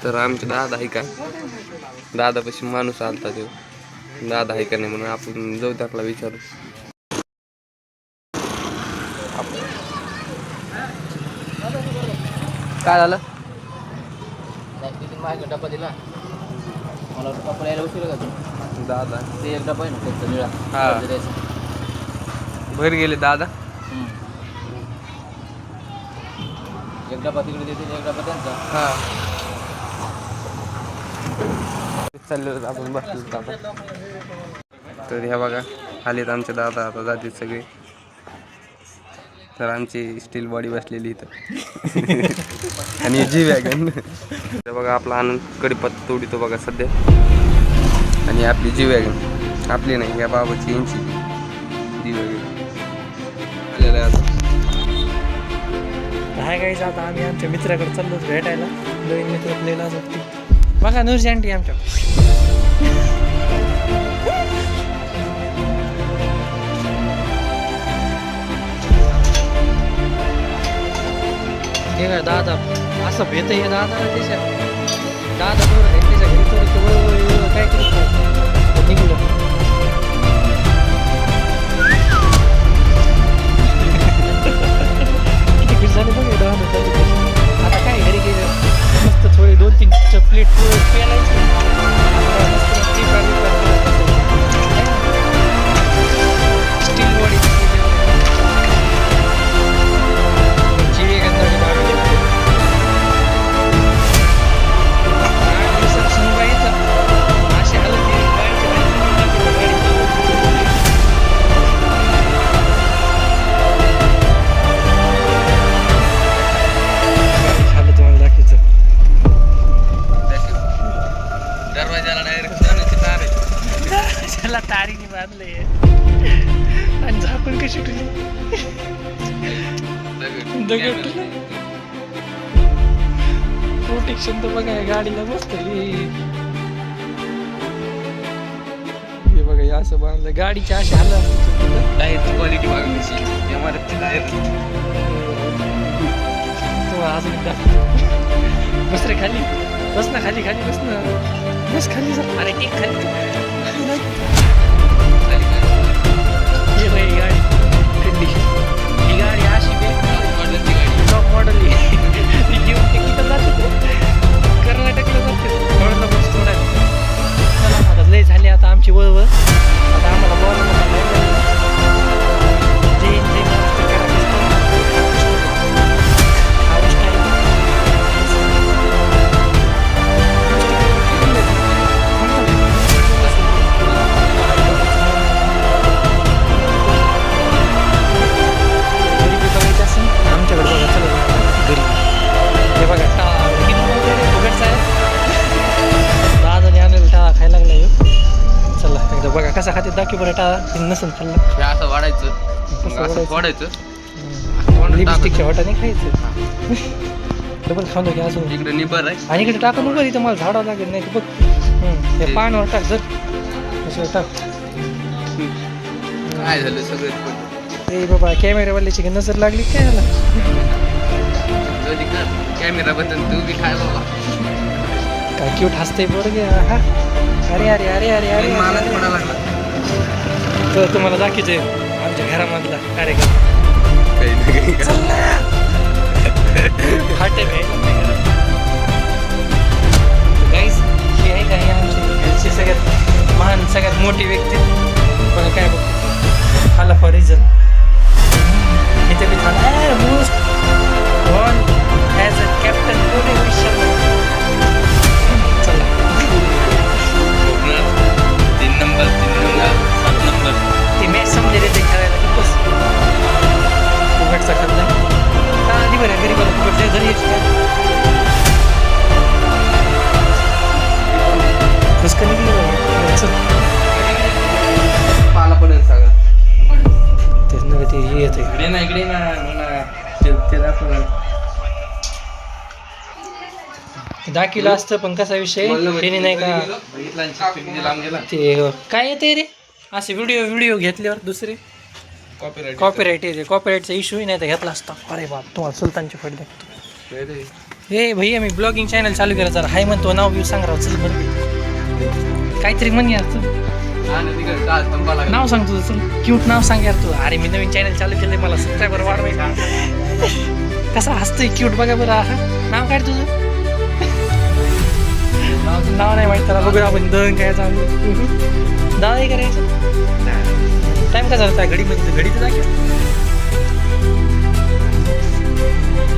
तर आमचे दादा आहे का, दादापाशी माणूस आलता तो, दादा आहे का नाही म्हणून आपण जाऊ त्याला विचारू. काय झालं? डब्बा दिला मला, डब्बा यायला उशीर का दादा ते एक डब्बा आहे ना फक्त निळा. हा बाहेर गेले दादा. एक डब्बा तिकडे देते, एक डब्बा त्यांचा. हा चाललो आपण बसलो दादा. तर ह्या बघा आलेत आमचे दादा, आता जातील सगळे. तर आमची स्टील बॉडी बसलेली इथं आणि जी वॅगन. तर बघा आपला आनंद कडीपत्ता तोडीतो बघा सध्या, आणि आपली जी वॅगन, आपली नाही या बाबाची यांची जी वॅगन आलेलं आहे आता. हाय गाईज, आता आम्ही आमच्या मित्राकडे चाललो भेटायला. नवीन मित्र आपल्याला जातो बघा, नूरजी आंटी आमच्या. हे काय दादा असं भेट आहे दादा, त्याच्या दादा बरोबर आहे त्याच्या घरी थोडं काय करत निघलं. किती झाले बघा दादा. आता काय घरी गेलं मस्त थोडी 2-3 प्लेट प्यायलायची. स्टील बॉडी तारीने बांधले आणि झाकून कशी ठेवली दगड. प्रोटेक्शन तर बघा गाडीला मस्त. हे बघा असं बांधलं, गाडीच्या अशी हाल टायरची क्वालिटी बघा कशी, इमारतची टायर. अजून एकदा बस रे खाली, बस ना खाली, खाली बस ना, बस खाली जा. अरे केक खाली. ही गाडी कंडिशन, ही गाडी अशी टॉप मॉडेल आहे. ती घेऊन ते किती जाते, कर्नाटकला जाते थोडं बस थोडा. चला आता लय झाली आता आमची वळवळ. आता आम्हाला बोलायला जय जय महाराष्ट्र करा. आमच्याकडे बघा चला घरी. हे बघा टाळा फुगटचा आहे, दादाने आणलेला टाळा खायला लागला. चला एकदा बघा कसा खाते दाखव बरं. टाळा नसेल खाल्ला असं वाढायचं, वाढायचं लिपस्टिकच्या वाटाने खायचं. डबल खाऊन घ्या अजून. इकडे निबर आहे आणि इकडे टाकून उभं इथं मला झाडावं लागेल नाही तर बघ. हे पानावर टाक जर असं टाक. काय झालं सगळं ते बाबा कॅमेरावाल्याची नजर लागली काय झालं. कॅमेरा बद्दल तू बी काय बाबा, काय क्यूट हसते बरं. हा अरे अरे अरे अरे अरे मला थोडा लागला. तर तुम्हाला दाखवायचे आमच्या घरामधला कार्यक्रम. फाटे गाईज हे आहे का, हे आमची सगळ्यात महान सगळ्यात मोठी व्यक्ती. पण काय बघ खाला फॉर रिझन इथे बी थांबा. Most one as a captain कोणी विषय. चला 3 नंबर 7 नंबर ते मॅच समजेल ते खेळायला खूपच फुकटचा खाल्ला का आधी बरं गरीबाला फुकट जाय घरी यायची काय फुसकं निघली. पाला पडेल सगळं तेच ना ते हे येते इकडे ना ते दाखव. दाखिला असतं पण कसा विषय त्याने नाही का ते काय येते रे असे व्हिडिओ घेतल्यावर दुसरे कॉपीराईट येते. कॉपीराईटचा इश्यू नाही तर घेतला असता. अरे बाप तुम्हाला सुलतानची फड लागतो. हे भैया मी ब्लॉगिंग चॅनल चालू केलं जरा हाय म्हणतो नाव बिव सांग राव चल बरं काहीतरी म्हण यार तू नाव सांग तुझं चल क्यूट नाव सांग यार तू अरे मी नवीन चॅनल चालू केलंय मला सबस्क्रायबर वाढवायचा कसा हसतोय क्यूट बघा बरं नाव काय तुझं नाव नाही माहिती त्याला बघूया आपण दळण काय चालू दादा करायचं टाइम का झाला घडीमध्ये घडी तर दाखव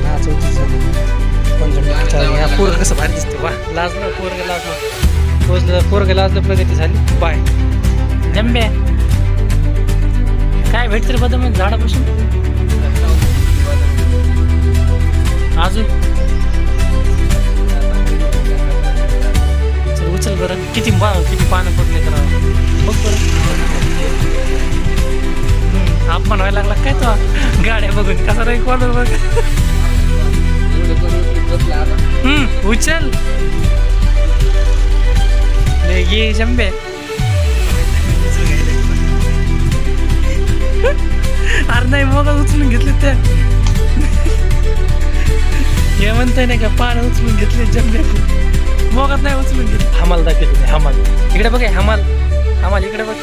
हा 34 पोरग कसं भारी दिसते वा लाजलं पोरग लाजलं प्रगती झाली बाय जंब्या काय भेटत रे बदम झाडापासून अजून चल उचल बरं किती पानं पडले तर बघ बरं अपमान व्हायला लागला काय तो गाड्या बघून कसा रे कॉलर बघ उचल ये जंबे अरे नाही मग उचलून घेतले त्या हे म्हणताय नाही का पानं उचलून घेतले जंबे मोगात नाही उचलून घेतले हमाल दाखवते हमाल इकडे बघ हमाल इकडे बघ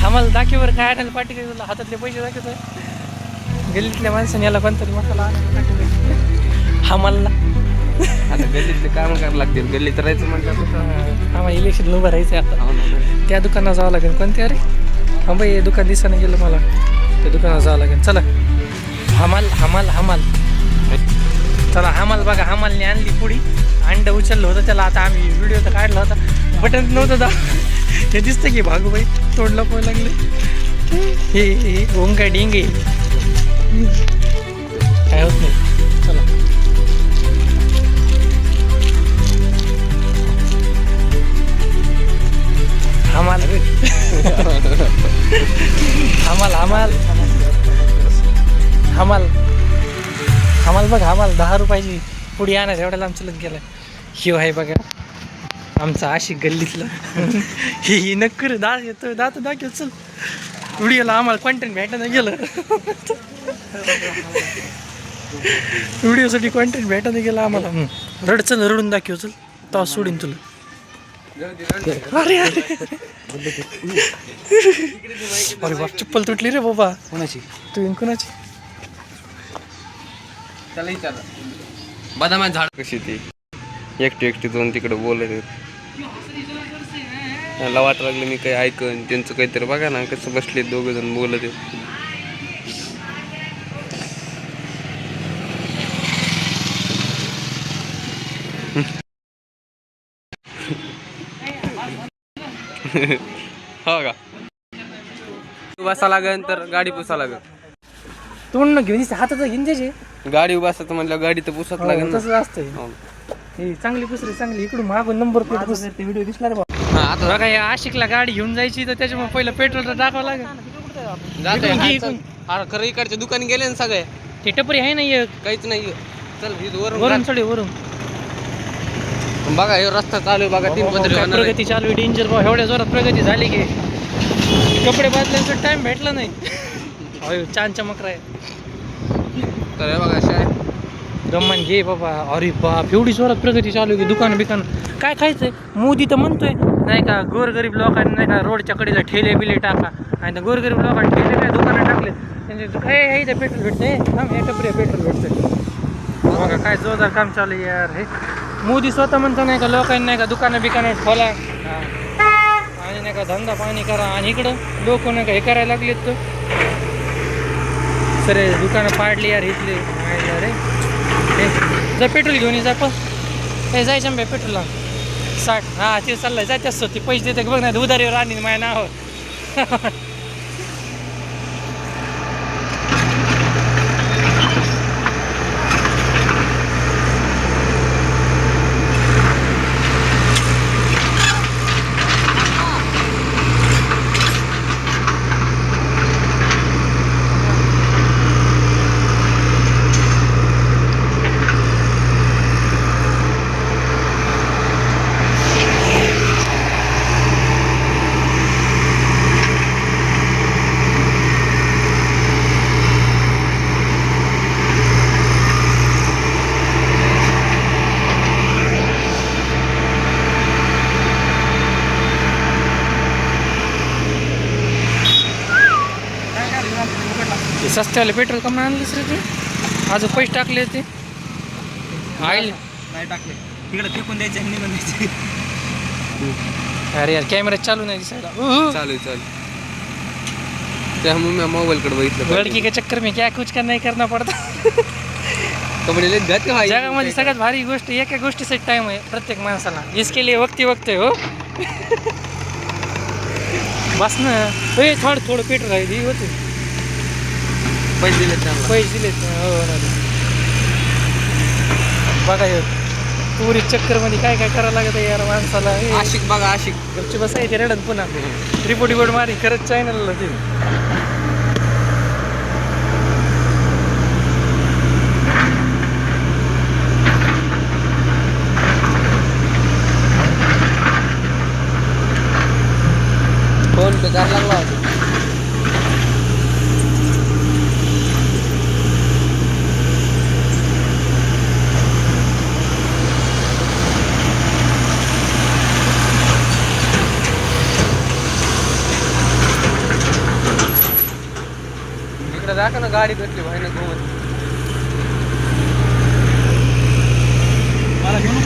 हमाल दाखीवर काय आणायला पाठी काय तुला हातातले पैसे दाखवतोय गल्लीतल्या माणसाने याला कोणतरी मसाला आणायला हमालला आता गल्लीतले काम करायला लागतील गल्लीत राहायचं म्हटलं आम्हाला इलेक्शन उभं राहायचं आता त्या दुकानात जावं लागेल कोणत्या अरे हा बाई हे दुकान दिसानं गेलं मला त्या दुकानात जावं लागेल चला हमाल चला हमाल बघा हमालने आणली पुडी अंड उचललं होतं त्याला आता आम्ही व्हिडिओ तर काढला होता बटन नव्हतं हे दिसतं की भागूबाई तोडला पोय लागले हे ओंग काय डिंग काय होत नाही चला हमाल बघ हमाल 10 रुपयाची पुढे आणा एवढ्याला आमचं लग गेलं हिव आहे बघा आमचा आशिक गल्लीतलं ही नक्कर येतो दात दाखव चल व्हिडिओला आम्हाला कंटेंट भेटायला गेलं व्हिडिओसाठी कंटेंट भेटायला गेलं आम्हाला रडून दाखव चल तो सोडीन तुला अरे बाप चप्पल तुटली रे बाबा कोणाची तू कोणाची बदामा झाड कशी ती एकटी जाऊन तिकडे बोलत मला वाटलं लागलं मी काही ऐकन त्यांचं काहीतरी बघा ना कसं बसले दोघं जण बोलत हो का बसा लागन तर गाडी पुसा लागन तोंड घेऊन हातात घेऊन जायचे गाडी उभा असत म्हणलं गाडी तर पुसत लागेल ना. तसं असतं ही चांगली पुसरी चांगली इकडून मागून नंबर प्लेट पुसते व्हिडिओ दिसला रे बाबा आता बघा या आशिकला गाडी घेऊन जायची तर त्याच्यामुळे पहिलं पेट्रोल तर टाकावं लागेल खरं इकडच्या दुकानी गेले ना सगळे ते टपरी आहे ना एक काहीच नाही चल वरून चढे वरून बघा हे रस्ता चालू आहे बघा 3 पदरी होणार आहे. प्रगती चालू आहे डेंजर भाऊ एवढ्या जोरात प्रगती झाली की कपडे बदलायचा टाइम भेटला नाही अयो छान चमक आहे तर हे बघा शाय रम्मान घे बाबा अरे बाप एवढी जोरात प्रगती चालू आहे की दुकान काय खायचंय मोदी तर म्हणतोय नाही का गोरगरीब लोकांनी नाही का रोडच्या कडेला ठेले बिले टाका आणि गोरगरीब लोकांनी ठेले काय दुकानं टाकले त्यांचे इथे पेट्रोल भेटतंय हे टपरी पेट्रोल भेटतंय बघा काय जोरदार काम चालू आहे यार हे मोदी स्वतः म्हणतो नाही का लोकांनी नाही का दुकानं बिकानं खोला आणि नाही का धंदा पाणी करा आणि इकडं लोक नाही का हे करायला लागलेत तर सर दुकानं पाडली यार इथले अरे हे जर पेट्रोल घेऊन जा पण हे जायचं बे पेट्रोलला 60 हां ते चाललंय जायचं असतं ते पैसे देते बघ नाही उधारीवर आणि माझ्या नावावर सस्त्यावाले पेट्रोल कमी आणलीस रे तू अजून पैसे टाकले ते ऑइल नाही टाकले तिकडे फेकून द्यायचे आणि निघून द्यायचे. अरे यार कॅमेरा चालू नाही दिसायला चालू त्यामुळे मी मोबाईलकडे बघितलं. लड़की के चक्कर में क्या कुछ का नहीं करना पड़ता. कपडे जगामध्ये सगळ्यात भारी गोष्ट एका गोष्टीसाठी टाइम आहे प्रत्येक माणसाला. इसके लिए वक्ती वक्ते हो बस ना. थोडं पेट्रोल आहे होते पैसे दिले त्यामुळे. पैसे दिलेत हो ना. बघा हे पुरी चक्करमध्ये काय काय करावं लागत आहे यार माणसाला. आशिक बघा आशिक गपची बसायचे रेडन पुन्हा रिपोर्ट मारी खरंच चॅनलला ते. फोन पे करायला लागला होता. इकडे दाखव ना गाडी भेटली भाई ना घुमत. मला घेऊन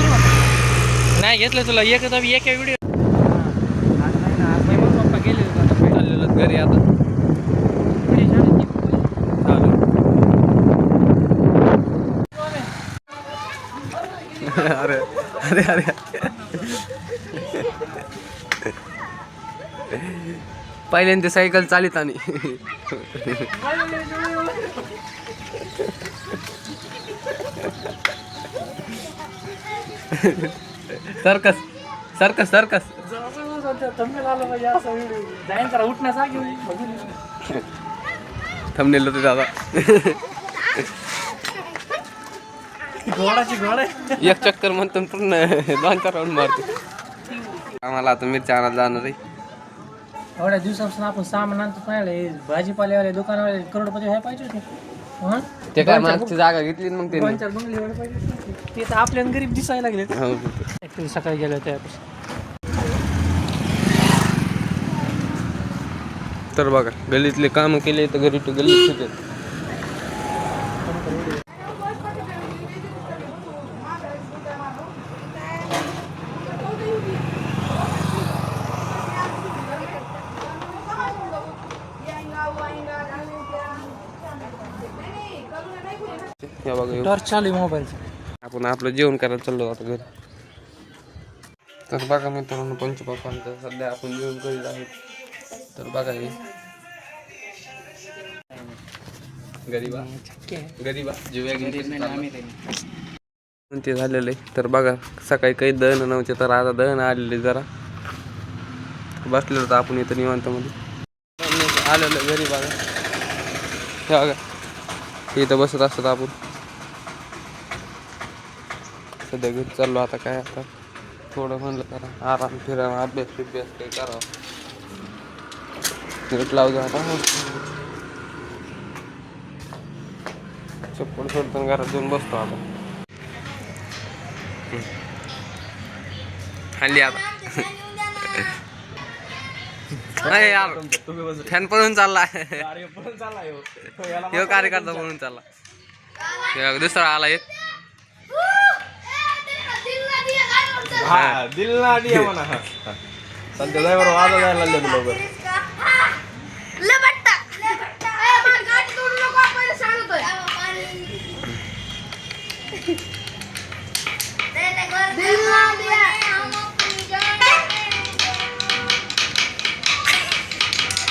नाही घेतलं तुला एका व्हिडिओ पप्पा गेले चाललेलं घरी आता. अरे अरे अरे पहिल्यांदा सायकल चालित आणि सर्कस सर्कस सर्कस थंबनेल होते दादा. घोडाची घोडा एक चक्कर म्हणतो पूर्ण 2-4 राऊंड मारतो. आम्हाला आता मिरच्या आणायला जाणार आहे. एवढ्या दिवसापासून आपण सामान आणतो पाहिजे भाजीपाल्यावाले दुकानवाले करोडपती व्हायला पाहिजे होते. ते काय मागची जागा घेतली मग ते 2-4 बंगले व्हायला पाहिजे होते. ते तर आपल्याला गरीब दिसायला लागले. ऍक्च्युली सकाळी गेलो त्यापासून. तर बघा गल्लीतले काम केले तर घरी टू गल्लीत होते. टॉर्च चालू आहे मोबाईलचं. आपण आपलं जेवण करायला चाललो आता घरी. तर बघा मित्रांनो पंचपक्वान्न सध्या आपण जेवण करीत आहोत. तर बघा हे गरीबा जीव्या ते झालेलं आहे. तर बघा सकाळी काही दहन नव्हते तर आता दहन आलेले जरा बसलेलो होतं आपण इथं निवांतमध्ये आलेलं घरी. बघा हे बघा इथं बसत असतात आपण. सध्या घरी चाललो आता. काय आता थोडं म्हणलं करा आराम फिरायला अभ्यास काही करावं. नीट लावतो आता. चप्पल सोडतो घरात जाऊन बसतो आता. हल्ली आता नाही यार फॅन पळून चालला. हे कार्यकर्ता पळून चालला. दुसरा आला एक दिल ना दिया म्हणा. सध्या ड्रायव्हर वाजा जायला लागले लवकर.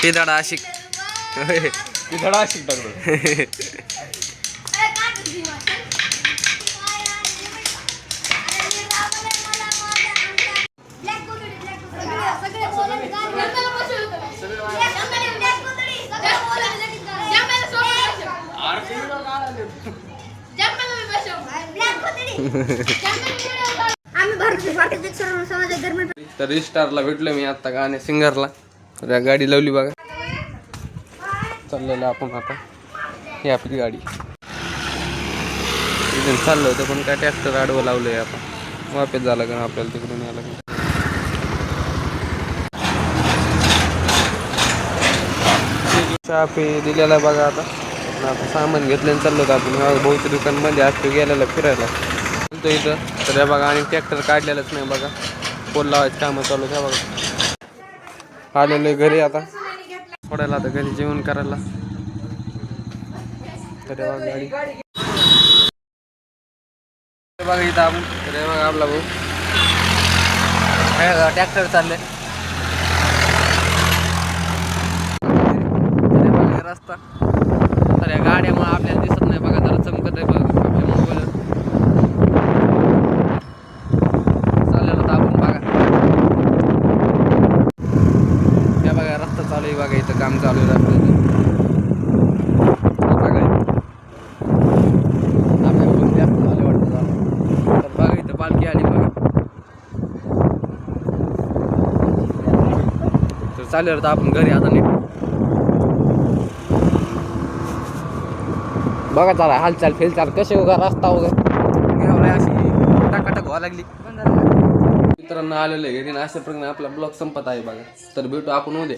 ते धडा आशिक ती धडा आशिक टाकतो. तर रिस्टारला भेटलो मी आता गाणे सिंगरला. तर गाडी लावली बघा. चाललेलं आपण आता. ही आपली गाडी इथून चाललं होतं पण काय ट्रॅक्टर आडवं लावलंय आता. वापस झालं का आपल्याला तिकडून यायला. चहा पे दिलेला बघा आता. आता सामान घेतलं आणि चाललो होतो आपण भाऊच्या दुकानमध्ये असतो गेलेला फिरायला चालतो इथं. तर हे बघा आणि ट्रॅक्टर काढलेलंच नाही बघा, पोल लावायचं कामं चालू आहे बघा. आलेलो आहे घरी आता सोडायला, आता घरी जेवण करायला. तर हे बघा गाडी बघा इथं आपण. तर हे बघा आपला भाऊ ट्रॅक्टर चाललंय. रस्ता तर या गाड्यामुळे आपल्याला दिसत नाही बघा, जरा चमकत आहे बघा आपल्या मोबाईल चाललेलं तर आपण बघा. त्या बघा रस्ता चालू आहे बघा, इथं काम चालू आहे रस्त्याचं बघा. आपल्या खूप जास्त झाले वाटतं झालं. तर बघा इथं पालखी आली बघा. तर चाललेलं तर आपण घरी आता नीट बघा. चला हालचाल फेलचाल कसे उगा रस्ता वगैरे अशी टाकाटाक व्हावं लागली. मित्रांनो आलेलं आहे घरी, अशा प्रकारे आपला ब्लॉग संपत आहे बघा. तर भेटू आपण उद्या.